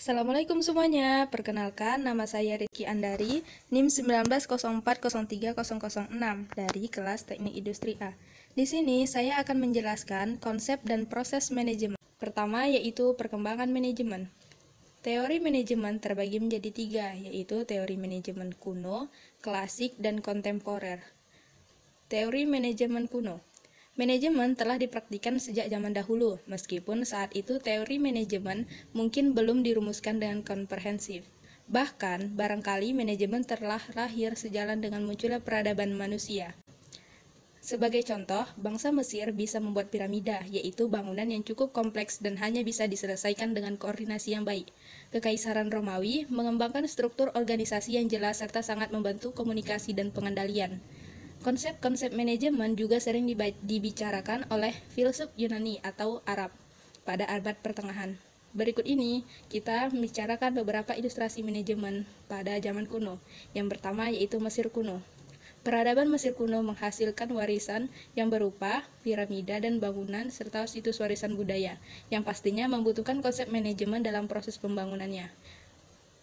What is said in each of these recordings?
Assalamualaikum semuanya, perkenalkan nama saya Rizky Andari, NIM 1904030006 dari kelas Teknik Industri A. Di sini saya akan menjelaskan konsep dan proses manajemen. Pertama yaitu perkembangan manajemen. Teori manajemen terbagi menjadi tiga, yaitu teori manajemen kuno, klasik, dan kontemporer. Teori manajemen kuno. Manajemen telah dipraktikkan sejak zaman dahulu, meskipun saat itu teori manajemen mungkin belum dirumuskan dengan komprehensif. Bahkan, barangkali manajemen telah lahir sejalan dengan munculnya peradaban manusia. Sebagai contoh, bangsa Mesir bisa membuat piramida, yaitu bangunan yang cukup kompleks dan hanya bisa diselesaikan dengan koordinasi yang baik. Kekaisaran Romawi mengembangkan struktur organisasi yang jelas serta sangat membantu komunikasi dan pengendalian. Konsep-konsep manajemen juga sering dibicarakan oleh filsuf Yunani atau Arab pada abad pertengahan. Berikut ini kita membicarakan beberapa ilustrasi manajemen pada zaman kuno. Yang pertama yaitu Mesir kuno. Peradaban Mesir kuno menghasilkan warisan yang berupa piramida dan bangunan serta situs warisan budaya, yang pastinya membutuhkan konsep manajemen dalam proses pembangunannya.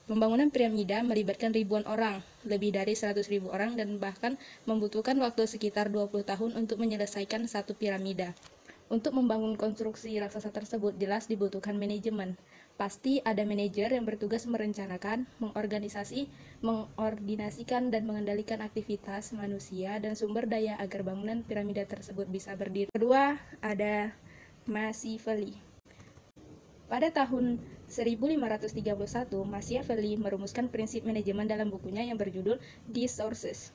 Pembangunan piramida melibatkan ribuan orang, lebih dari 100.000 orang, dan bahkan membutuhkan waktu sekitar 20 tahun untuk menyelesaikan satu piramida. Untuk membangun konstruksi raksasa tersebut jelas dibutuhkan manajemen. Pasti ada manajer yang bertugas merencanakan, mengordinasikan, dan mengendalikan aktivitas manusia dan sumber daya agar bangunan piramida tersebut bisa berdiri. Kedua, ada Machiavelli. Pada tahun 1531, Machiavelli merumuskan prinsip manajemen dalam bukunya yang berjudul The Sources.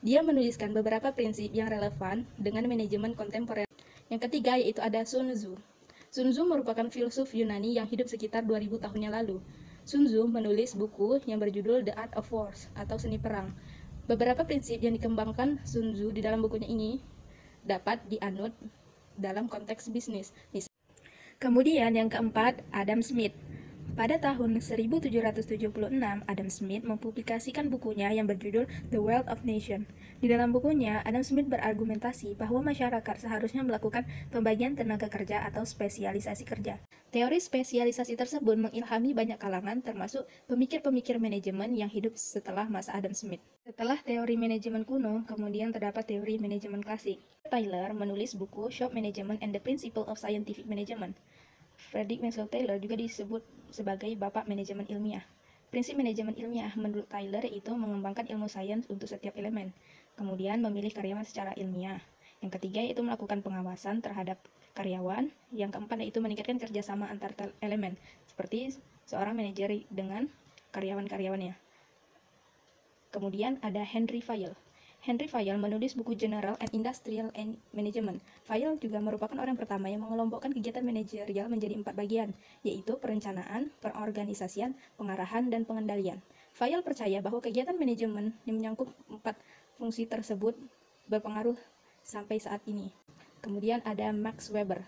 Dia menuliskan beberapa prinsip yang relevan dengan manajemen kontemporer. Yang ketiga yaitu ada Sun Tzu. Sun Tzu merupakan filsuf Yunani yang hidup sekitar 2000 tahun yang lalu. Sun Tzu menulis buku yang berjudul The Art of War atau Seni Perang. Beberapa prinsip yang dikembangkan Sun Tzu di dalam bukunya ini dapat dianut dalam konteks bisnis. Kemudian yang keempat, Adam Smith. Pada tahun 1776, Adam Smith mempublikasikan bukunya yang berjudul The Wealth of Nations. Di dalam bukunya, Adam Smith berargumentasi bahwa masyarakat seharusnya melakukan pembagian tenaga kerja atau spesialisasi kerja. Teori spesialisasi tersebut mengilhami banyak kalangan, termasuk pemikir-pemikir manajemen yang hidup setelah masa Adam Smith. Setelah teori manajemen kuno, kemudian terdapat teori manajemen klasik. Taylor menulis buku Shop Management and the Principles of Scientific Management. Frederick Maxwell Taylor juga disebut sebagai bapak manajemen ilmiah. Prinsip manajemen ilmiah menurut Taylor yaitu mengembangkan ilmu sains untuk setiap elemen, kemudian memilih karyawan secara ilmiah. Yang ketiga yaitu melakukan pengawasan terhadap karyawan. Yang keempat yaitu meningkatkan kerjasama antar elemen, seperti seorang manajer dengan karyawan-karyawannya. Kemudian ada Henry Fayol. Henry Fayol menulis buku General and Industrial Management. Fayol juga merupakan orang pertama yang mengelompokkan kegiatan manajerial menjadi 4 bagian, yaitu perencanaan, pengorganisasian, pengarahan, dan pengendalian. Fayol percaya bahwa kegiatan manajemen yang menyangkut 4 fungsi tersebut berpengaruh sampai saat ini. Kemudian ada Max Weber.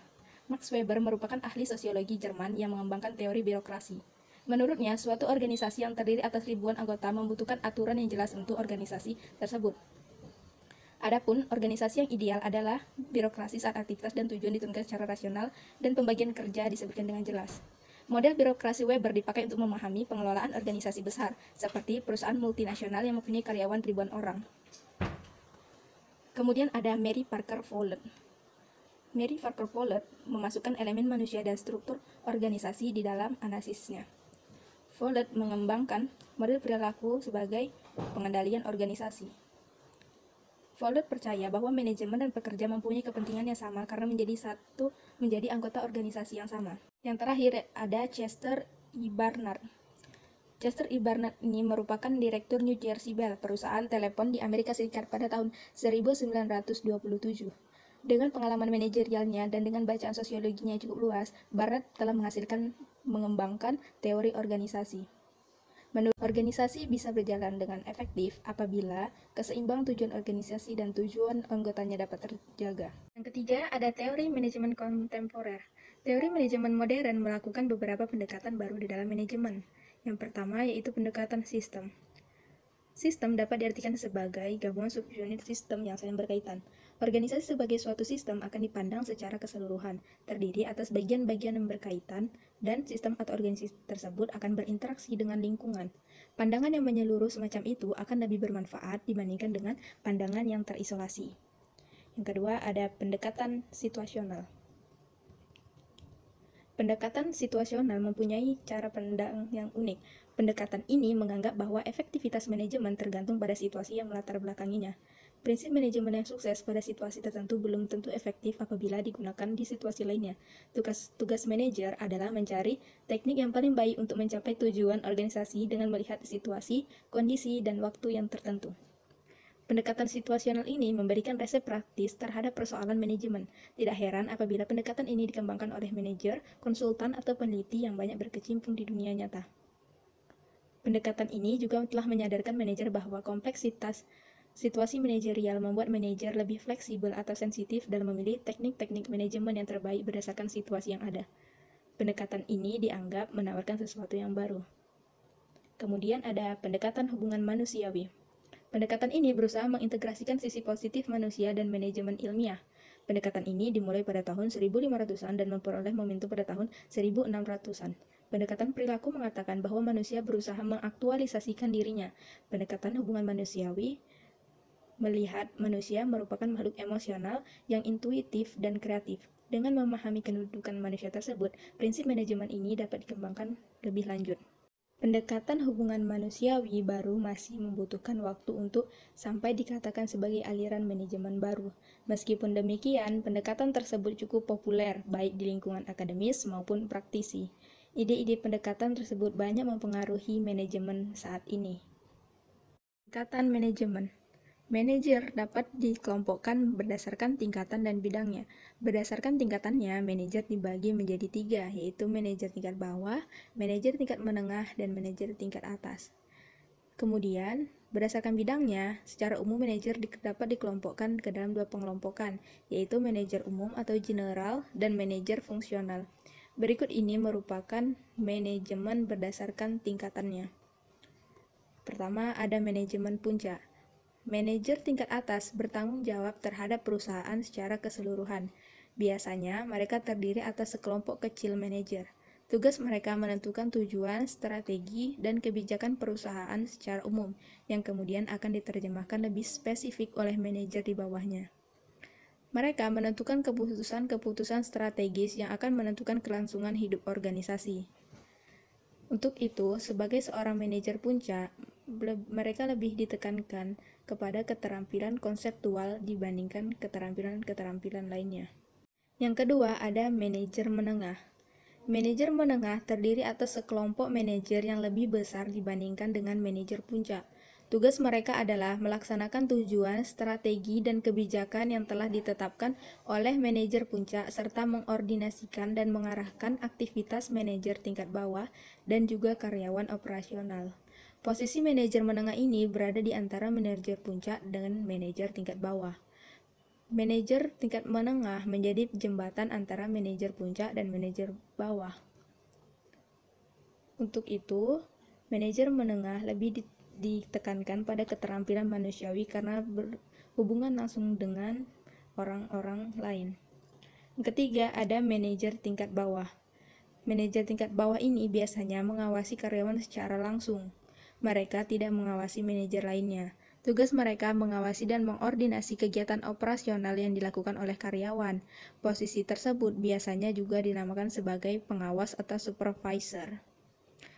Max Weber merupakan ahli sosiologi Jerman yang mengembangkan teori birokrasi. Menurutnya, suatu organisasi yang terdiri atas ribuan anggota membutuhkan aturan yang jelas untuk organisasi tersebut. Adapun organisasi yang ideal adalah birokrasi saat aktivitas dan tujuan ditentukan secara rasional dan pembagian kerja disebutkan dengan jelas. Model birokrasi Weber dipakai untuk memahami pengelolaan organisasi besar, seperti perusahaan multinasional yang mempunyai karyawan ribuan orang. Kemudian ada Mary Parker Follett. Mary Parker Follett memasukkan elemen manusia dan struktur organisasi di dalam analisisnya. Follett mengembangkan model perilaku sebagai pengendalian organisasi. Follett percaya bahwa manajemen dan pekerja mempunyai kepentingan yang sama karena menjadi anggota organisasi yang sama. Yang terakhir ada Chester E. Barnard. Chester E. Barnard ini merupakan direktur New Jersey Bell, perusahaan telepon di Amerika Serikat pada tahun 1927. Dengan pengalaman manajerialnya dan dengan bacaan sosiologinya yang cukup luas, Barnard telah mengembangkan teori organisasi. Menurut organisasi bisa berjalan dengan efektif apabila keseimbangan tujuan organisasi dan tujuan anggotanya dapat terjaga. Yang ketiga ada teori manajemen kontemporer. Teori manajemen modern melakukan beberapa pendekatan baru di dalam manajemen. Yang pertama yaitu pendekatan sistem. Sistem dapat diartikan sebagai gabungan subunit sistem yang saling berkaitan. Organisasi sebagai suatu sistem akan dipandang secara keseluruhan, terdiri atas bagian-bagian yang berkaitan, dan sistem atau organisasi tersebut akan berinteraksi dengan lingkungan. Pandangan yang menyeluruh semacam itu akan lebih bermanfaat dibandingkan dengan pandangan yang terisolasi. Yang kedua, ada pendekatan situasional. Pendekatan situasional mempunyai cara pandang yang unik. Pendekatan ini menganggap bahwa efektivitas manajemen tergantung pada situasi yang melatar belakanginya. Prinsip manajemen yang sukses pada situasi tertentu belum tentu efektif apabila digunakan di situasi lainnya. Tugas manajer adalah mencari teknik yang paling baik untuk mencapai tujuan organisasi dengan melihat situasi, kondisi, dan waktu yang tertentu. Pendekatan situasional ini memberikan resep praktis terhadap persoalan manajemen. Tidak heran apabila pendekatan ini dikembangkan oleh manajer, konsultan, atau peneliti yang banyak berkecimpung di dunia nyata. Pendekatan ini juga telah menyadarkan manajer bahwa kompleksitas situasi manajerial membuat manajer lebih fleksibel atau sensitif dalam memilih teknik-teknik manajemen yang terbaik berdasarkan situasi yang ada. Pendekatan ini dianggap menawarkan sesuatu yang baru. Kemudian ada pendekatan hubungan manusiawi. Pendekatan ini berusaha mengintegrasikan sisi positif manusia dan manajemen ilmiah. Pendekatan ini dimulai pada tahun 1500-an dan memperoleh momentum pada tahun 1600-an. Pendekatan perilaku mengatakan bahwa manusia berusaha mengaktualisasikan dirinya. Pendekatan hubungan manusiawi melihat manusia merupakan makhluk emosional yang intuitif dan kreatif. Dengan memahami kedudukan manusia tersebut, prinsip manajemen ini dapat dikembangkan lebih lanjut. Pendekatan hubungan manusiawi baru masih membutuhkan waktu untuk sampai dikatakan sebagai aliran manajemen baru. Meskipun demikian, pendekatan tersebut cukup populer, baik di lingkungan akademis maupun praktisi. Ide-ide pendekatan tersebut banyak mempengaruhi manajemen saat ini. Tingkatan manajemen. Manajer dapat dikelompokkan berdasarkan tingkatan dan bidangnya. Berdasarkan tingkatannya, manajer dibagi menjadi 3, yaitu manajer tingkat bawah, manajer tingkat menengah, dan manajer tingkat atas. Kemudian, berdasarkan bidangnya, secara umum manajer dapat dikelompokkan ke dalam 2 pengelompokan, yaitu manajer umum atau general dan manajer fungsional. Berikut ini merupakan manajemen berdasarkan tingkatannya. Pertama, ada manajemen puncak. Manajer tingkat atas bertanggung jawab terhadap perusahaan secara keseluruhan. Biasanya, mereka terdiri atas sekelompok kecil manajer. Tugas mereka menentukan tujuan, strategi, dan kebijakan perusahaan secara umum, yang kemudian akan diterjemahkan lebih spesifik oleh manajer di bawahnya. Mereka menentukan keputusan-keputusan strategis yang akan menentukan kelangsungan hidup organisasi. Untuk itu, sebagai seorang manajer puncak, mereka lebih ditekankan kepada keterampilan konseptual dibandingkan keterampilan-keterampilan lainnya. Yang kedua, ada manajer menengah. Manajer menengah terdiri atas sekelompok manajer yang lebih besar dibandingkan dengan manajer puncak. Tugas mereka adalah melaksanakan tujuan, strategi, dan kebijakan yang telah ditetapkan oleh manajer puncak serta mengordinasikan dan mengarahkan aktivitas manajer tingkat bawah dan juga karyawan operasional. Posisi manajer menengah ini berada di antara manajer puncak dengan manajer tingkat bawah. Manajer tingkat menengah menjadi jembatan antara manajer puncak dan manajer bawah. Untuk itu, manajer menengah lebih ditekankan pada keterampilan manusiawi karena berhubungan langsung dengan orang-orang lain. Yang ketiga, ada manajer tingkat bawah. Manajer tingkat bawah ini biasanya mengawasi karyawan secara langsung. Mereka tidak mengawasi manajer lainnya. Tugas mereka mengawasi dan mengordinasi kegiatan operasional yang dilakukan oleh karyawan. Posisi tersebut biasanya juga dinamakan sebagai pengawas atau supervisor.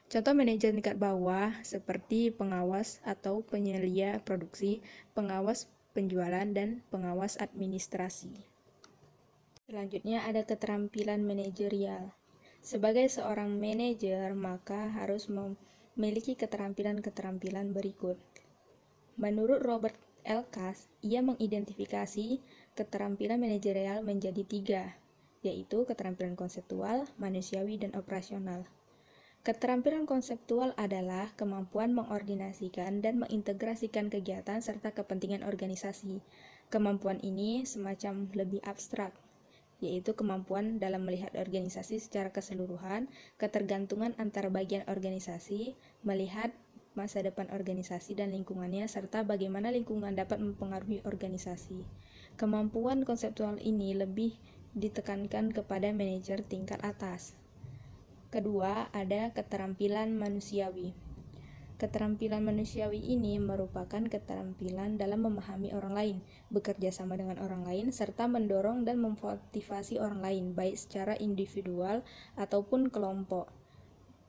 Contoh manajer tingkat bawah seperti pengawas atau penyelia produksi, pengawas penjualan, dan pengawas administrasi. Selanjutnya ada keterampilan manajerial. Sebagai seorang manajer, maka harus memiliki keterampilan-keterampilan berikut. Menurut Robert L. Cass, ia mengidentifikasi keterampilan manajerial menjadi 3, yaitu keterampilan konseptual, manusiawi, dan operasional. Keterampilan konseptual adalah kemampuan mengordinasikan dan mengintegrasikan kegiatan serta kepentingan organisasi. Kemampuan ini semacam lebih abstrak, yaitu kemampuan dalam melihat organisasi secara keseluruhan, ketergantungan antar bagian organisasi, melihat masa depan organisasi dan lingkungannya, serta bagaimana lingkungan dapat mempengaruhi organisasi. Kemampuan konseptual ini lebih ditekankan kepada manajer tingkat atas. Kedua, ada keterampilan manusiawi. Keterampilan manusiawi ini merupakan keterampilan dalam memahami orang lain, bekerja sama dengan orang lain, serta mendorong dan memotivasi orang lain, baik secara individual ataupun kelompok.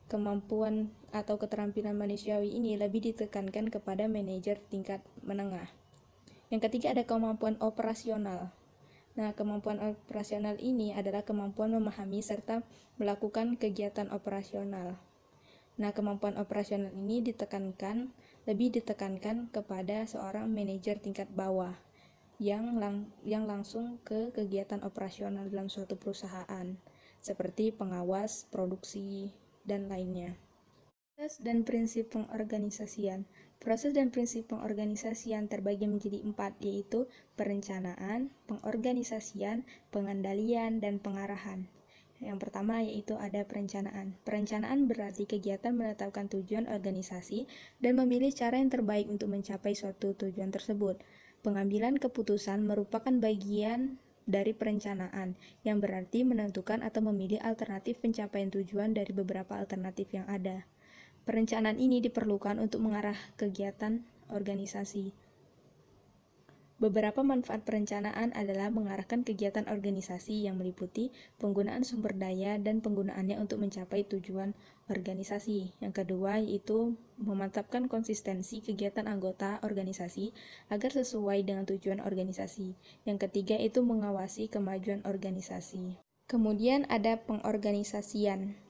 Kemampuan atau keterampilan manusiawi ini lebih ditekankan kepada manajer tingkat menengah. Yang ketiga ada kemampuan operasional. Nah, kemampuan operasional ini adalah kemampuan memahami serta melakukan kegiatan operasional. Nah, kemampuan operasional ini lebih ditekankan kepada seorang manajer tingkat bawah yang langsung ke kegiatan operasional dalam suatu perusahaan, seperti pengawas, produksi, dan lainnya. Proses dan prinsip pengorganisasian. Proses dan prinsip pengorganisasian terbagi menjadi 4, yaitu perencanaan, pengorganisasian, pengendalian, dan pengarahan. Yang pertama yaitu ada perencanaan. Perencanaan berarti kegiatan menetapkan tujuan organisasi dan memilih cara yang terbaik untuk mencapai suatu tujuan tersebut. Pengambilan keputusan merupakan bagian dari perencanaan, yang berarti menentukan atau memilih alternatif pencapaian tujuan dari beberapa alternatif yang ada. Perencanaan ini diperlukan untuk mengarah kegiatan organisasi. Beberapa manfaat perencanaan adalah mengarahkan kegiatan organisasi yang meliputi penggunaan sumber daya dan penggunaannya untuk mencapai tujuan organisasi. Yang kedua yaitu memantapkan konsistensi kegiatan anggota organisasi agar sesuai dengan tujuan organisasi. Yang ketiga itu mengawasi kemajuan organisasi. Kemudian ada pengorganisasian.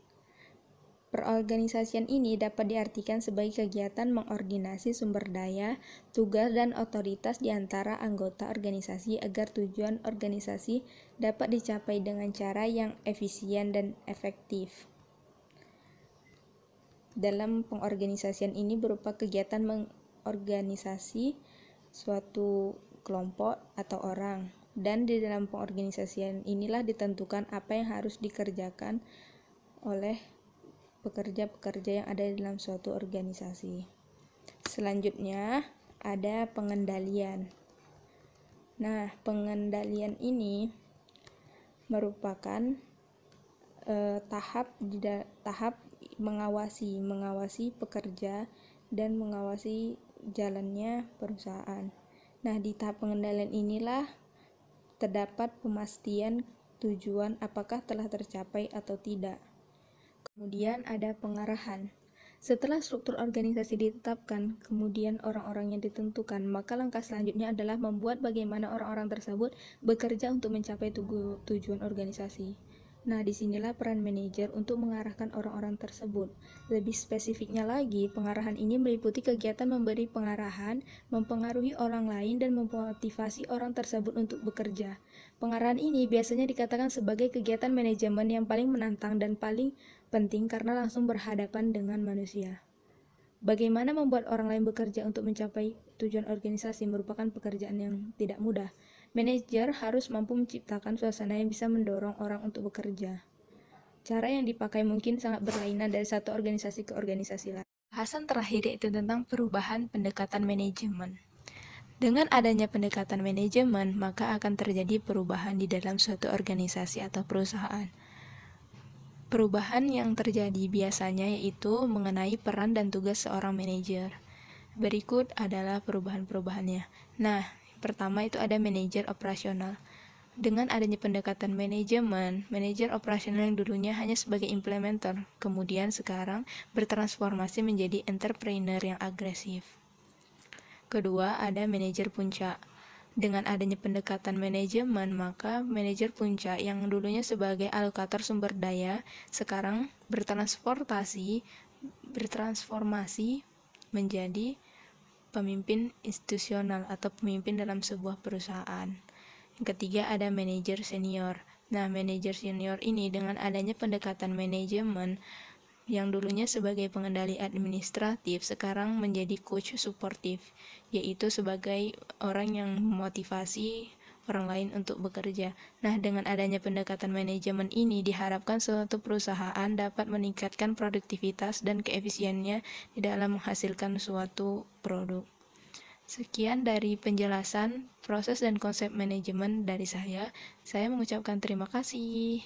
Perorganisasian ini dapat diartikan sebagai kegiatan mengordinasi sumber daya, tugas, dan otoritas di antara anggota organisasi agar tujuan organisasi dapat dicapai dengan cara yang efisien dan efektif. Dalam pengorganisasian ini berupa kegiatan mengorganisasi suatu kelompok atau orang, dan di dalam pengorganisasian inilah ditentukan apa yang harus dikerjakan oleh pekerja-pekerja yang ada di dalam suatu organisasi. Selanjutnya ada pengendalian. Nah, pengendalian ini merupakan tahap mengawasi pekerja dan mengawasi jalannya perusahaan. Nah, di tahap pengendalian inilah terdapat pemastian tujuan apakah telah tercapai atau tidak. Kemudian ada pengarahan. Setelah struktur organisasi ditetapkan, kemudian orang-orang yang ditentukan, maka langkah selanjutnya adalah membuat bagaimana orang-orang tersebut bekerja untuk mencapai tujuan organisasi. Nah, disinilah peran manajer untuk mengarahkan orang-orang tersebut. Lebih spesifiknya lagi, pengarahan ini meliputi kegiatan memberi pengarahan, mempengaruhi orang lain, dan memotivasi orang tersebut untuk bekerja. Pengarahan ini biasanya dikatakan sebagai kegiatan manajemen yang paling menantang dan paling penting karena langsung berhadapan dengan manusia. Bagaimana membuat orang lain bekerja untuk mencapai tujuan organisasi merupakan pekerjaan yang tidak mudah. Manajer harus mampu menciptakan suasana yang bisa mendorong orang untuk bekerja. Cara yang dipakai mungkin sangat berlainan dari satu organisasi ke organisasi lain. Bahasan terakhir yaitu tentang perubahan pendekatan manajemen. Dengan adanya pendekatan manajemen, maka akan terjadi perubahan di dalam suatu organisasi atau perusahaan. Perubahan yang terjadi biasanya yaitu mengenai peran dan tugas seorang manajer. Berikut adalah perubahan-perubahannya. Nah, pertama itu ada manajer operasional. Dengan adanya pendekatan manajemen, manajer operasional yang dulunya hanya sebagai implementer, kemudian sekarang bertransformasi menjadi entrepreneur yang agresif. Kedua, ada manajer puncak. Dengan adanya pendekatan manajemen, maka manajer puncak yang dulunya sebagai alokator sumber daya, sekarang bertransformasi menjadi pemimpin institusional atau pemimpin dalam sebuah perusahaan. Yang ketiga ada manajer senior. Nah, manajer senior ini dengan adanya pendekatan manajemen yang dulunya sebagai pengendali administratif sekarang menjadi coach suportif, yaitu sebagai orang yang memotivasi orang lain untuk bekerja. Nah, dengan adanya pendekatan manajemen ini diharapkan suatu perusahaan dapat meningkatkan produktivitas dan keefisiennya di dalam menghasilkan suatu produk. Sekian dari penjelasan, proses dan konsep manajemen dari saya. Saya mengucapkan terima kasih.